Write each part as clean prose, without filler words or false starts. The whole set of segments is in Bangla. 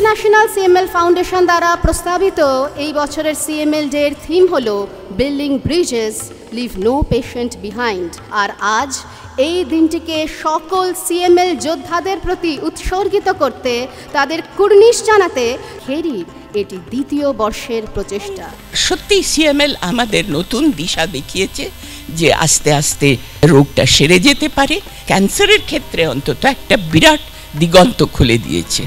ইন্টারন্যাশনাল সিএমএল ফাউন্ডেশন দ্বারা প্রস্তাবিত এই বছরের সিএমএল ডে এর থিম হল building bridges, leave no patient behind. আর আজ এই দিনটিকে সকল সিএমএল যোদ্ধাদের প্রতি উৎসর্গিত করতে, তাদের কুর্নিশ জানাতে খেরির এটি দ্বিতীয় বর্ষের প্রচেষ্টা। সত্যি সিএমএল আমাদের নতুন দিশা দেখিয়েছে যে আস্তে আস্তে রোগটা সেরে যেতে পারে। ক্যান্সারের ক্ষেত্রে অন্তত একটা বিরাট দিগন্ত খুলে দিয়েছে।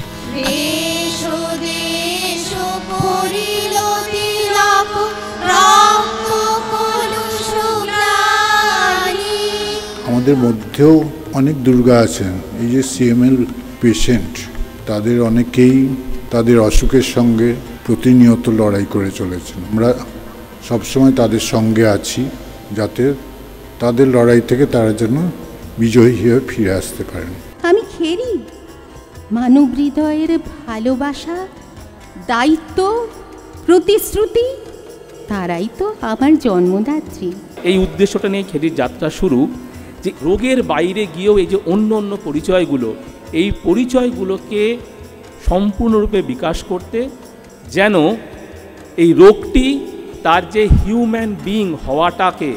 আমাদের মধ্যেও অনেক দুর্গা আছেন, এই যে সিএমএল পেশেন্ট, তাদের অনেকেই তাদের অসুখের সঙ্গে প্রতিনিয়ত লড়াই করে চলেছেন। আমরা সবসময় তাদের সঙ্গে আছি, যাতে তাদের লড়াই থেকে তারা যেন বিজয়ী হয়ে ফিরে আসতে পারেন। আমি খেরি, মানব হৃদয়ের ভালোবাসা, দায়িত্ব, প্রতিশ্রুতি, তারাই তো আমার জন্মদাত্রী। এই উদ্দেশ্যটা নিয়ে খেরির যাত্রা শুরু, যে রোগের বাইরে গিয়েও এই যে অন্য অন্য পরিচয়গুলো, এই পরিচয়গুলোকে সম্পূর্ণরূপে বিকাশ করতে, যেন এই রোগটি তার যে হিউম্যান বিইং হওয়াটাকে